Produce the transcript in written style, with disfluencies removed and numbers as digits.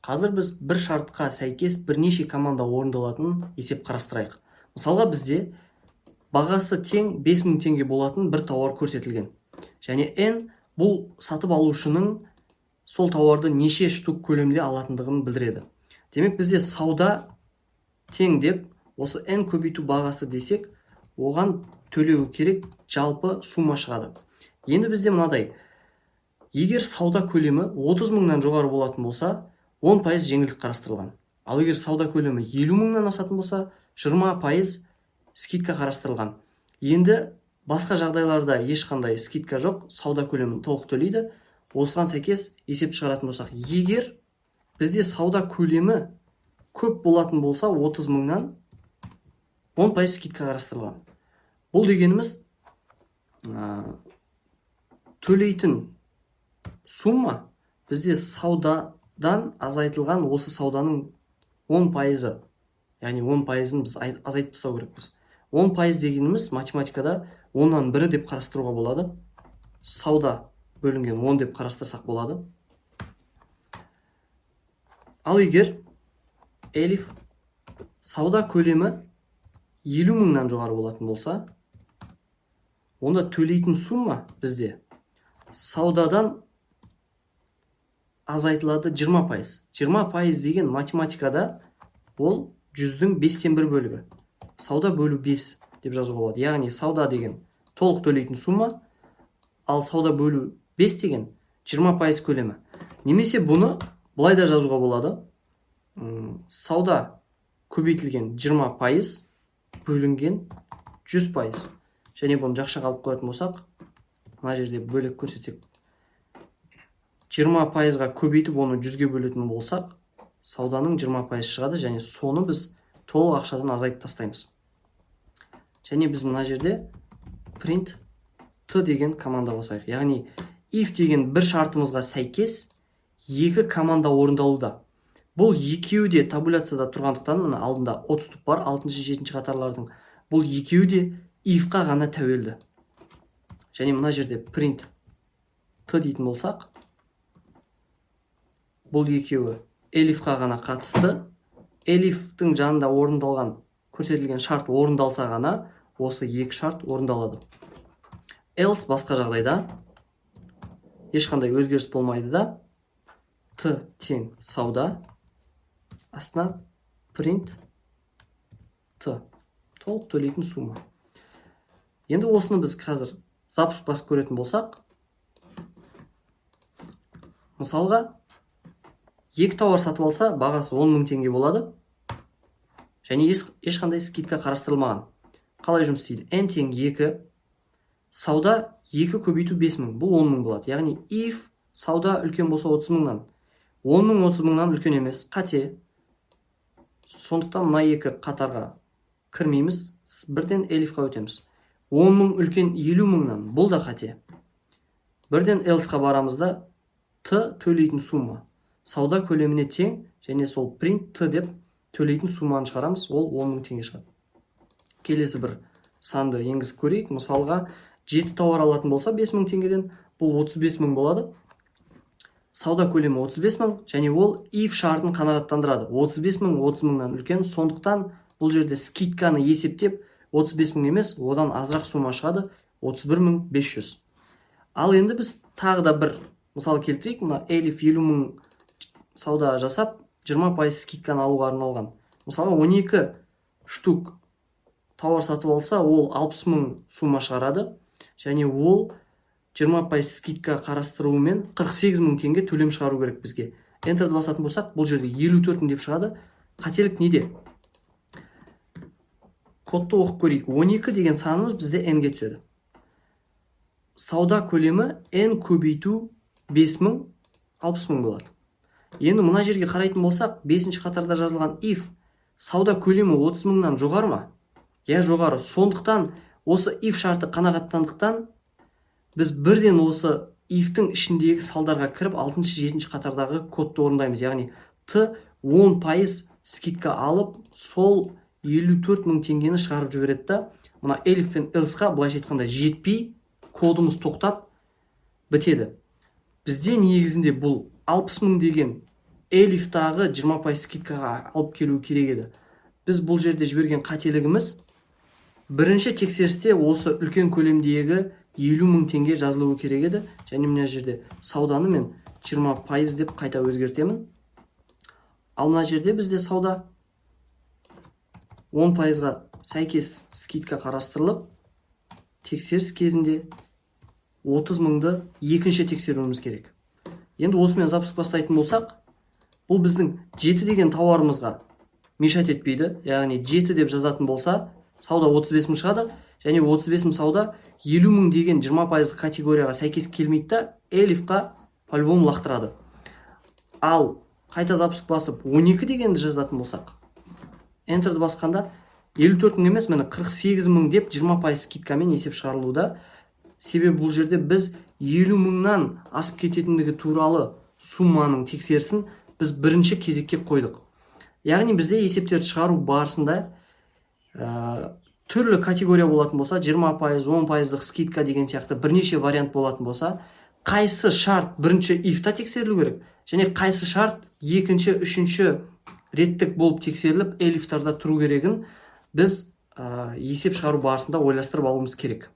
Қазір біз бір шартқа сәйкес бірнеше команда орындалатын есеп қарастырайық. Мысалға бізде бағасы тең 5000 теңге болатын бір тауар көрсетілген. Және N бұл сатып алушының сол тауарды неше штук көлемде алатындығын білдіреді. Демек бізде сауда тең деп осы N көбейту бағасы десек, оған төлеу керек жалпы сумма шығады. Енді бізде мынадай: егер сауда көлемі 30 мыңнан жоғары болатын болса, 10% жеңілдік қарастырылған. Ал егер сауда көлемі 50 мыңнан асатын болса, 20% скидка қарастырылған. Енді басқа жағдайларда ешқандай скидка жоқ, сауда көлемін толық төлейді. Осыған сәйкес есеп шығаратын болсақ, егер бізде сауда көлемі көп болатын болса, 30 мыңнан 10% скидка қарастырылған. Бұл дегеніміз төлейтін сумма бізде саудадан азайтылған осы сауданың 10%, яғни 10%-ын біз азайтып тастау керекпіз. 10% дегеніміз математикада 10-нан 1 деп қарастыруға болады. Сауда бөлінген 10 деп қарастырсақ болады. Ал егер элиф сауда көлемі 50 мыңнан жоғары болатын болса, онда төлейтін сумма бізде саудадан азайтылады 20%. 20% деген математикада ол 100-дің 5-тен 1 бөлігі. Сауда бөлу 5 деп жазуға болады. Яғни сауда деген толық төлейтін сумма, ал сауда бөлу 5 деген 20% көлемі. Немесе бұны былай да жазуға болады: сауда көбейтілген 20% бөлінген 100%. Және бұны жақшаға алып қоятын болсақ, мына жерде бөлек көрсетсек, 20%-ға көбейтіп оны 100-ге бөлетін болсақ, сауданың 20% шығады, және соны біз толық ақшадан азайтып тастаймыз. Және біз мына жерде print t деген команда қосайық. Яғни if деген бір шартымызға сәйкес екі команда орындалуда. Бұл екеуі де табуляцияда тұрғандықтан, мына алдында 30 туп бар, 6-7 қатарлардың. Бұл екеуі де if-қа ғана тәуелді. Және мына жерде print t дейтін болсақ, бұл екеуі elif-қа ғана қатысты. Elif-тің жанында орындалған көрсетілген шарт орындалса ғана осы екі шарт орындалады. Else басқа жағдайда ешқандай өзгеріс болмайды да, t тең сауда, астына print t, толық төлейтін сумма. Енді осыны біз қазір запуск басып көретін болсақ, мысалға екі тауар сатып алса, бағасы 10 мың теңге болады, және ешқандай скидка қарастырылмаған. Қалай жұмыс істейді? N тең 2, сауда 2 көбейту 5 мың, бұл 10 мың болады. Яғни if сауда үлкен болса 30 мыңнан, 10 мың 30 мыңнан үлкен емес, қате. Сондықтан мына екі қатарға кірмейміз, бірден elif-қа өтеміз. 10 мың үлкен 50 мыңнан, бұл да қате. Бірден else-қа барамызда t төлейтін сумма сауда көлеміне тең, және сол print t деп төлейтін сумманы шығарамыз, ол 10 мың теңге шығады. Келесі бір санды енгізіп көрейік. Мысалға 7 тауар алатын болса 5 мың теңгеден, бұл 35 мың болады. Сауда көлемі 35 мың, және ол if шартын қанағаттандырады. 35 мың 30 мыңнан үлкен, сондықтан бұл жерде скидканы есептеп 35 мың емес, одан азырақ сумма шығады, 31 мың 500. Ал енді біз тағы да бір мысал келтірейік. Мына elif 50 мың сауда жасап, 20% скидканы алуға арналған. Мысалға 12 штук тауар сатып алса, ол 60 мың сумма шығарады, және ол 20% скидка қарастыруымен 48 мың теңге төлем шығару керек бізге. Enter'ді басатын болсақ, бұл жерде 54 мың деп шығады. Қателік неде? Кодты оқып көрейік. 12 деген санымыз бізде n-ге түседі. Сауда көлемі n көбейту 5 мың 60 мың болады. Енді мына жерге қарайтын болсақ, 5-ші қатарда жазылған if сауда көлемі 30 мыңнан жоғары ма? Я жоғары. Сондықтан осы if шарты қанағаттандықтан біз бірден осы if-тің ішіндегі салдарға кіріп 6-7 қатардағы кодты орындаймыз. Яғни t 10% скидка алып, сол 54 мың теңгені шығарып жібереді да, мына elif пен else-ға былайша айтқанда жетпей, кодымыз тоқтап бітеді. Бізде негізінде бұл 60 мың деген элифтағы 20% скидкаға алып келу керек еді. Біз бұл жерде жіберген қателігіміз, бірінші тексерісте осы үлкен көлемдегі 50 мың теңге жазылуы керек еді. Және мына жерде сауданы мен 20% деп қайта өзгертемін. Ал мына жерде бізде сауда 10%-ға сәйкес скидка қарастырылып, тексеріс кезінде 30 мыңды екінші тексеруіміз керек. Енді осымен запуск бастайтын болсақ, бұл біздің 7 деген тауарымызға мешать етпейді. Яғни 7 деп жазатын болса, сауда 35 мың шығады, және 35 мың сауда 50 мың деген 20% категорияға сәйкес келмейді да, элифқа по-любому лақтырады. Ал қайта запуск басып 12 дегенді жазатын болсақ, Enter'ді басқанда 54 мың емес, міне 48 мың деп 20% скидкамен есеп шығарылуда. Себебі бұл жерде біз 50 мыңнан асып кететіндігі туралы сумманың тексерісін біз бірінші кезекке қойдық. Яғни бізде есептерді шығару барысында түрлі категория болатын болса, 20%, 10%-дық скидка деген сияқты бірнеше вариант болатын болса, қайсы шарт бірінші ифта тексерілу керек, және қайсы шарт екінші, үшінші реттік болып тексеріліп, элифтарда тұру керегін біз есеп шығару барысында ойластырып алуымыз керек.